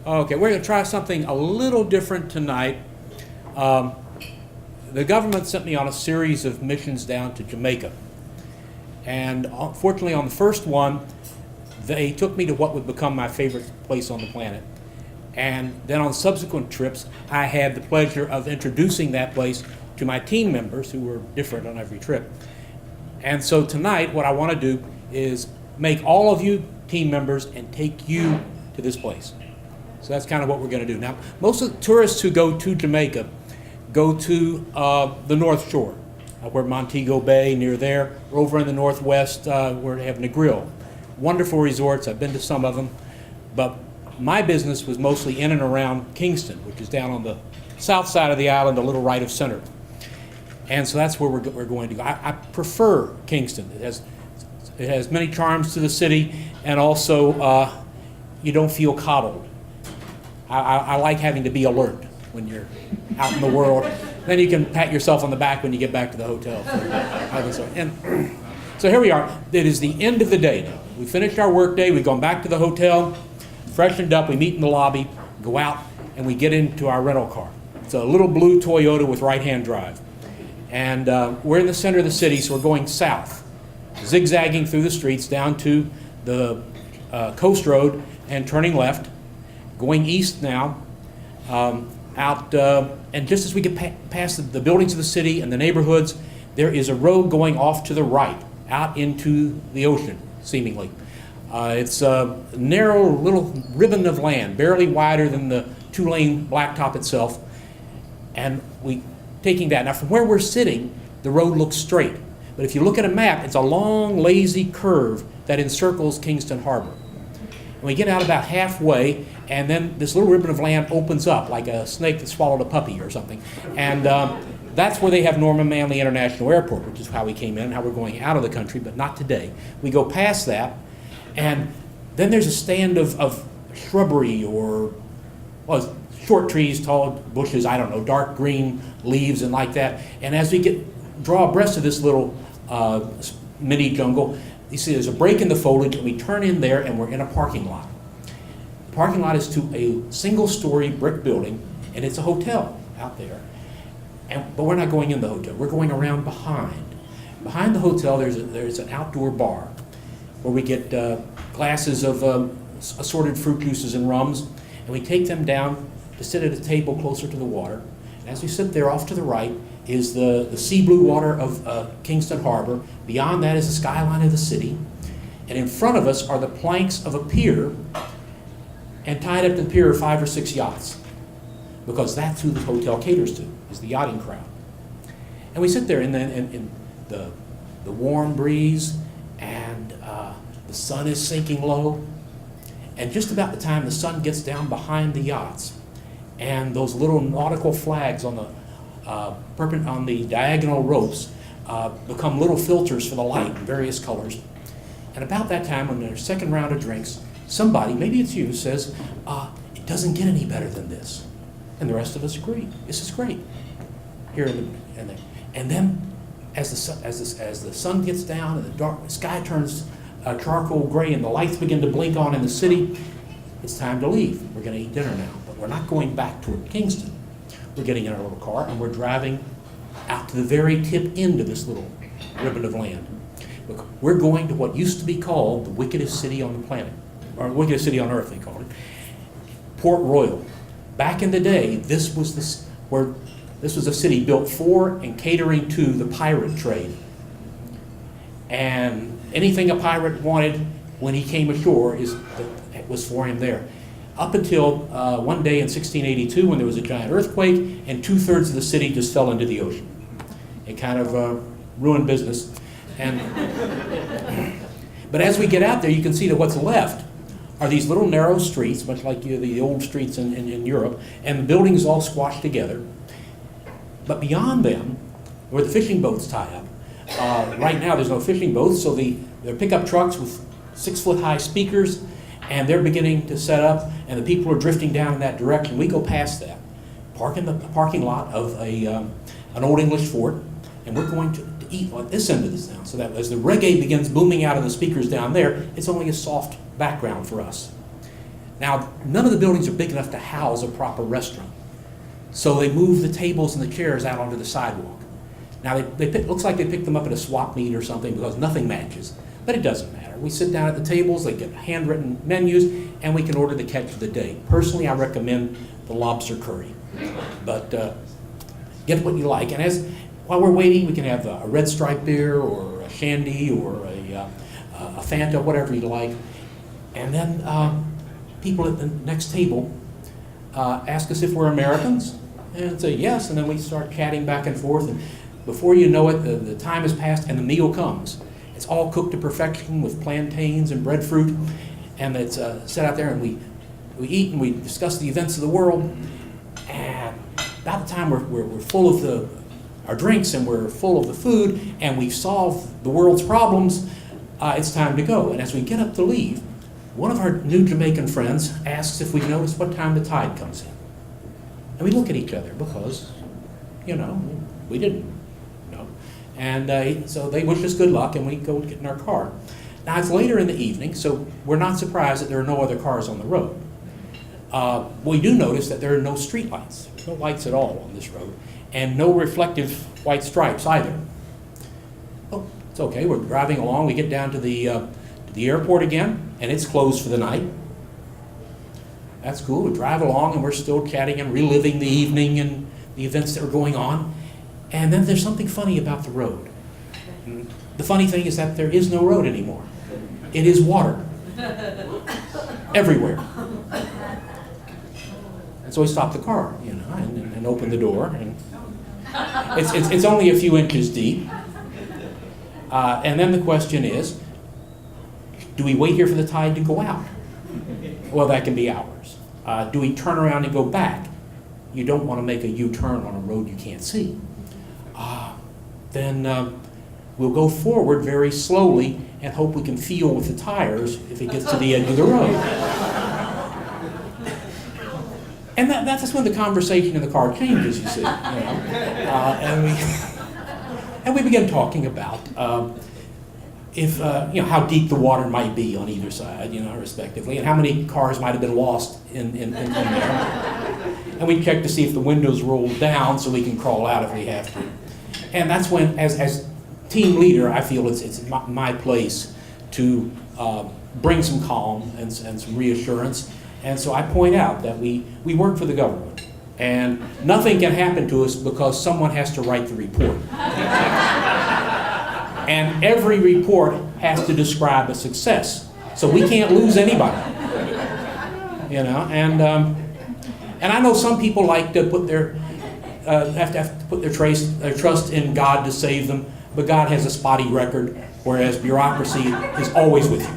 Okay, we're going to try something a little different tonight. The government sent me on a series of missions down to Jamaica. And fortunately, on the first one, they took me to what would become my favorite place on the planet. And then on subsequent trips, I had the pleasure of introducing that place to my team members who were different on every trip. And so tonight, what I want to do is make all of you team members and take you to this place. So that's kind of what we're going to do. Now, most of the tourists who go to Jamaica go to the North Shore, where Montego Bay, near there. We're over in the Northwest, where they have Negril. Wonderful resorts. I've been to some of them. But my business was mostly in and around Kingston, which is down on the south side of the island, a little right of center. And so that's where we're going to go. I prefer Kingston. It has many charms to the city, and also you don't feel coddled. I like having to be alert when you're out in the world. Then you can pat yourself on the back when you get back to the hotel. And so here we are. It is the end of the day now. We finished our work day. We've gone back to the hotel, freshened up. We meet in the lobby, go out, and we get into our rental car. It's a little blue Toyota with right-hand drive. And we're in the center of the city, so we're going south, zigzagging through the streets down to the coast road and turning left, going east now, and just as we get past the buildings of the city and the neighborhoods, there is a road going off to the right, out into the ocean, seemingly. It's a narrow little ribbon of land, barely wider than the two-lane blacktop itself, and taking that. Now, from where we're sitting, the road looks straight, but if you look at a map, it's a long, lazy curve that encircles Kingston Harbor. And we get out about halfway, and then this little ribbon of land opens up like a snake that swallowed a puppy or something. And that's where they have Norman Manley International Airport, which is how we came in, how we're going out of the country, but not today. We go past that, and then there's a stand of shrubbery or short trees, tall bushes, I don't know, dark green leaves and like that. And as we draw abreast of this little mini jungle, you see there's a break in the foliage, and we turn in there, and we're in a parking lot. The parking lot is to a single-story brick building, and it's a hotel out there. But we're not going in the hotel. We're going around behind. Behind the hotel, there's an outdoor bar where we get glasses of assorted fruit juices and rums, and we take them down to sit at a table closer to the water. And as we sit there, off to the right is the sea blue water of Kingston Harbor. Beyond that is the skyline of the city. And in front of us are the planks of a pier, and tied up to the pier are 5 or 6 yachts, because that's who the hotel caters to, is the yachting crowd. And we sit there in the warm breeze, and the sun is sinking low. And just about the time the sun gets down behind the yachts, and those little nautical flags on the diagonal ropes become little filters for the light in various colors. And about that time, when there's second round of drinks, somebody, maybe it's you, says, it doesn't get any better than this. And the rest of us agree. This is great. Here and there. And then as the sun gets down and the sky turns charcoal gray and the lights begin to blink on in the city, it's time to leave. We're going to eat dinner now. But we're not going back toward Kingston. We're getting in our little car, and we're driving out to the very tip end of this little ribbon of land. Look, we're going to what used to be called the wickedest city on the planet, or wickedest city on earth, they called it, Port Royal. Back in the day, this was a city built for and catering to the pirate trade. And anything a pirate wanted when he came ashore was for him there. Up until one day in 1682, when there was a giant earthquake, and 2/3 of the city just fell into the ocean. It kind of ruined business. But as we get out there, you can see that what's left are these little narrow streets, much like the old streets in Europe, and the buildings all squashed together. But beyond them, where the fishing boats tie up, right now there's no fishing boats, so they're pickup trucks with 6-foot-high speakers, and they're beginning to set up, and the people are drifting down in that direction. We go past that, park in the parking lot of an old English fort, and we're going to eat on this end of this town, so that as the reggae begins booming out of the speakers down there, it's only a soft background for us. Now, none of the buildings are big enough to house a proper restaurant. So they move the tables and the chairs out onto the sidewalk. Now, looks like they picked them up at a swap meet or something because nothing matches. But it doesn't matter. We sit down at the tables, they get handwritten menus, and we can order the catch of the day. Personally, I recommend the lobster curry. But get what you like. And while we're waiting, we can have a red stripe beer or a shandy or a Fanta, whatever you like. And then people at the next table ask us if we're Americans and say yes, and then we start chatting back and forth. And before you know it, the time has passed and the meal comes. It's all cooked to perfection with plantains and breadfruit, and it's set out there, and we eat and we discuss the events of the world. And about the time we're full of our drinks and we're full of the food and we've solved the world's problems, it's time to go. And as we get up to leave, one of our new Jamaican friends asks if we've noticed what time the tide comes in. And we look at each other because, we didn't know. And so they wish us good luck, and we go get in our car. Now, it's later in the evening, so we're not surprised that there are no other cars on the road. We do notice that there are no street lights. There's no lights at all on this road, and no reflective white stripes either. Oh, it's okay. We're driving along. We get down to the airport again, and it's closed for the night. That's cool. We drive along, and we're still chatting and reliving the evening and the events that were going on. And then there's something funny about the road. The funny thing is that there is no road anymore. It is water. Everywhere. And so we stop the car, and open the door. And it's only a few inches deep. And then the question is, do we wait here for the tide to go out? Well, that can be hours. Do we turn around and go back? You don't want to make a U-turn on a road you can't see. Then we'll go forward very slowly and hope we can feel with the tires if it gets to the edge of the road. And that's when the conversation in the car changes, you see. And we begin talking about how deep the water might be on either side, respectively, and how many cars might have been lost in there. And we check to see if the windows roll down so we can crawl out if we have to. And that's when, as team leader, I feel it's my place to bring some calm and some reassurance. And so I point out that we work for the government, and nothing can happen to us because someone has to write the report. And every report has to describe a success. So we can't lose anybody. And I know some people like to put have to put their trust in God to save them, but God has a spotty record, whereas bureaucracy is always with you.